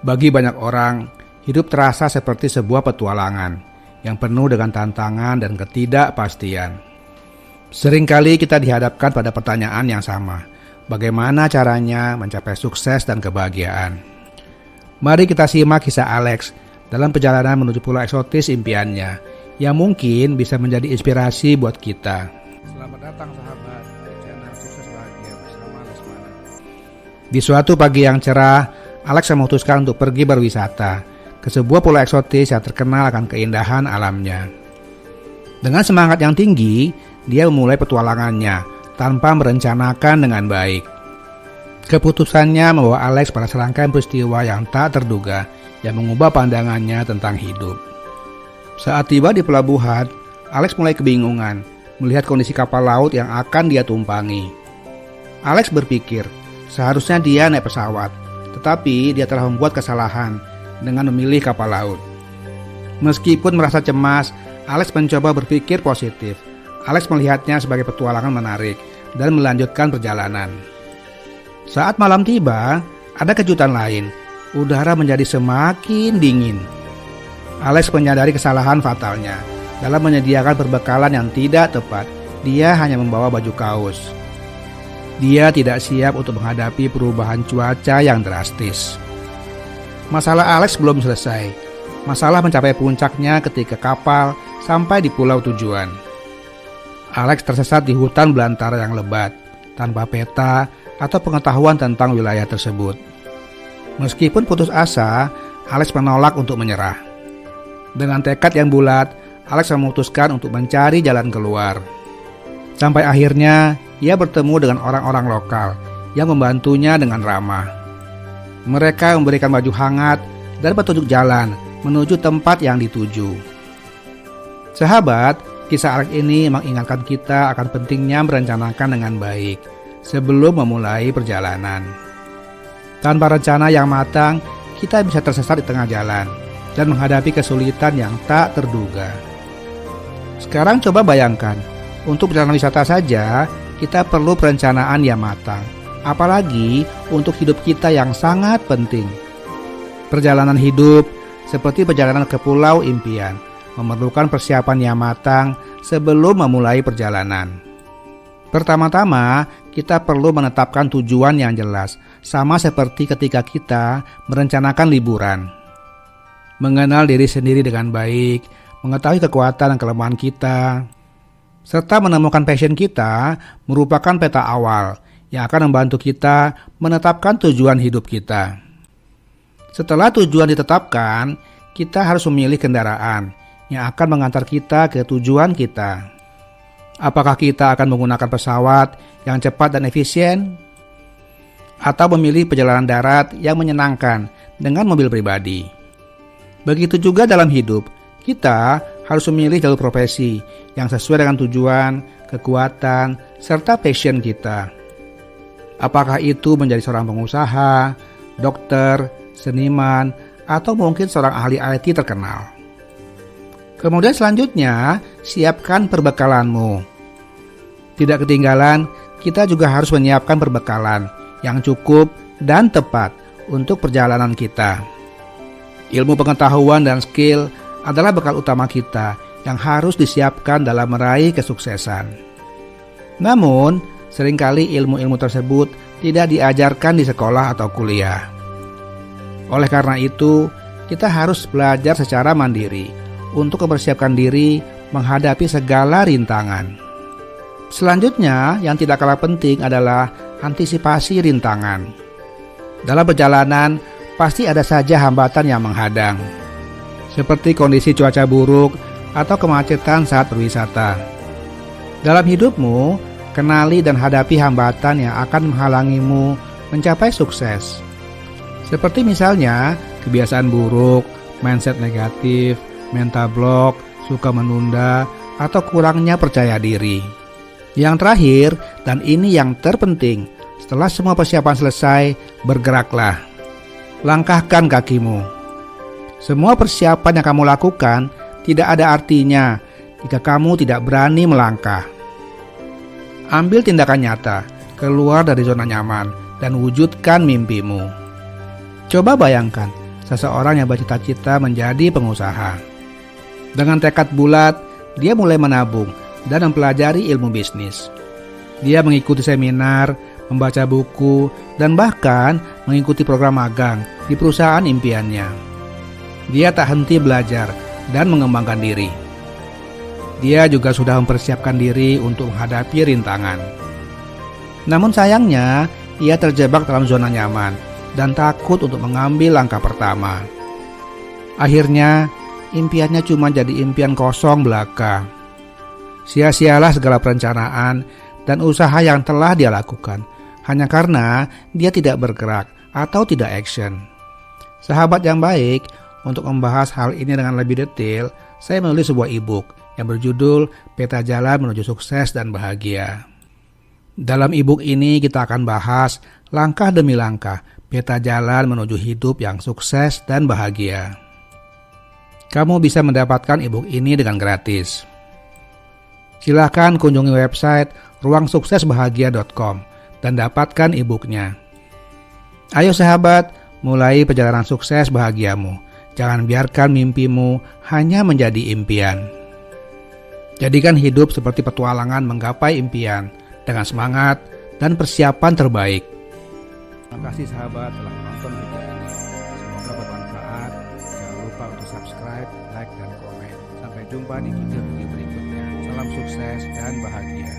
Bagi banyak orang, hidup terasa seperti sebuah petualangan yang penuh dengan tantangan dan ketidakpastian. Seringkali kita dihadapkan pada pertanyaan yang sama, bagaimana caranya mencapai sukses dan kebahagiaan? Mari kita simak kisah Alex dalam perjalanan menuju pulau eksotis impiannya, yang mungkin bisa menjadi inspirasi buat kita. Selamat datang sahabat di channel Sukses Bahagia bersama Lesmana. Di suatu pagi yang cerah, Alex memutuskan untuk pergi berwisata ke sebuah pulau eksotis yang terkenal akan keindahan alamnya. Dengan semangat yang tinggi, dia memulai petualangannya tanpa merencanakan dengan baik. Keputusannya membawa Alex pada serangkaian peristiwa yang tak terduga yang mengubah pandangannya tentang hidup. Saat tiba di pelabuhan, Alex mulai kebingungan melihat kondisi kapal laut yang akan dia tumpangi. Alex berpikir, seharusnya dia naik pesawat, tetapi dia telah membuat kesalahan dengan memilih kapal laut. Meskipun merasa cemas, Alex mencoba berpikir positif. Alex melihatnya sebagai petualangan menarik dan melanjutkan perjalanan. Saat malam tiba, ada kejutan lain. Udara menjadi semakin dingin. Alex menyadari kesalahan fatalnya. Dalam menyediakan perbekalan yang tidak tepat, dia hanya membawa baju kaos. Dia tidak siap untuk menghadapi perubahan cuaca yang drastis. Masalah Alex belum selesai. Masalah mencapai puncaknya ketika kapal sampai di pulau tujuan. Alex tersesat di hutan belantara yang lebat, tanpa peta atau pengetahuan tentang wilayah tersebut. Meskipun putus asa, Alex menolak untuk menyerah. Dengan tekad yang bulat, Alex memutuskan untuk mencari jalan keluar. Sampai akhirnya, ia bertemu dengan orang-orang lokal yang membantunya dengan ramah. Mereka memberikan baju hangat dan petunjuk jalan menuju tempat yang dituju. Sahabat, kisah Alex ini mengingatkan kita akan pentingnya merencanakan dengan baik sebelum memulai perjalanan. Tanpa rencana yang matang, kita bisa tersesat di tengah jalan dan menghadapi kesulitan yang tak terduga. Sekarang coba bayangkan, untuk perjalanan wisata saja, kita perlu perencanaan yang matang. Apalagi untuk hidup kita yang sangat penting. Perjalanan hidup, seperti perjalanan ke pulau impian, memerlukan persiapan yang matang sebelum memulai perjalanan. Pertama-tama, kita perlu menetapkan tujuan yang jelas, sama seperti ketika kita merencanakan liburan. Mengenal diri sendiri dengan baik, mengetahui kekuatan dan kelemahan kita, serta menemukan passion kita merupakan peta awal yang akan membantu kita menetapkan tujuan hidup kita. Setelah tujuan ditetapkan, kita harus memilih kendaraan yang akan mengantar kita ke tujuan kita. Apakah kita akan menggunakan pesawat yang cepat dan efisien? Atau memilih perjalanan darat yang menyenangkan dengan mobil pribadi? Begitu juga dalam hidup, kita harus memilih jalur profesi yang sesuai dengan tujuan, kekuatan, serta passion kita. Apakah itu menjadi seorang pengusaha, dokter, seniman, atau mungkin seorang ahli IT terkenal. Kemudian selanjutnya, siapkan perbekalanmu. Tidak ketinggalan, kita juga harus menyiapkan perbekalan yang cukup dan tepat untuk perjalanan kita. Ilmu pengetahuan dan skill adalah bekal utama kita yang harus disiapkan dalam meraih kesuksesan. Namun, seringkali ilmu-ilmu tersebut tidak diajarkan di sekolah atau kuliah. Oleh karena itu, kita harus belajar secara mandiri untuk mempersiapkan diri menghadapi segala rintangan. Selanjutnya, yang tidak kalah penting adalah antisipasi rintangan. Dalam perjalanan, pasti ada saja hambatan yang menghadang, seperti kondisi cuaca buruk atau kemacetan saat berwisata. Dalam hidupmu, kenali dan hadapi hambatan yang akan menghalangimu mencapai sukses. Seperti misalnya kebiasaan buruk, mindset negatif, mental block, suka menunda, atau kurangnya percaya diri. Yang terakhir, dan ini yang terpenting, setelah semua persiapan selesai, bergeraklah. Langkahkan kakimu. Semua persiapan yang kamu lakukan tidak ada artinya jika kamu tidak berani melangkah. Ambil tindakan nyata, keluar dari zona nyaman, dan wujudkan mimpimu. Coba bayangkan, seseorang yang bercita-cita menjadi pengusaha. Dengan tekad bulat, dia mulai menabung dan mempelajari ilmu bisnis. Dia mengikuti seminar, membaca buku, dan bahkan mengikuti program magang di perusahaan impiannya. Dia tak henti belajar dan mengembangkan diri. Dia juga sudah mempersiapkan diri untuk menghadapi rintangan. Namun sayangnya, ia terjebak dalam zona nyaman dan takut untuk mengambil langkah pertama. Akhirnya, impiannya cuma jadi impian kosong belaka. Sia-sialah segala perencanaan dan usaha yang telah dia lakukan, hanya karena dia tidak bergerak atau tidak action. Sahabat yang baik, untuk membahas hal ini dengan lebih detail, saya menulis sebuah e-book yang berjudul Peta Jalan Menuju Sukses dan Bahagia. Dalam e-book ini kita akan bahas langkah demi langkah peta jalan menuju hidup yang sukses dan bahagia. Kamu bisa mendapatkan e-book ini dengan gratis. Silakan kunjungi website ruangsuksesbahagia.com dan dapatkan e-booknya. Ayo sahabat, mulai perjalanan sukses bahagiamu. Jangan biarkan mimpimu hanya menjadi impian. Jadikan hidup seperti petualangan menggapai impian dengan semangat dan persiapan terbaik. Terima kasih sahabat telah menonton video ini. Semoga bermanfaat. Jangan lupa untuk subscribe, like, dan komen. Sampai jumpa di video berikutnya. Salam sukses dan bahagia.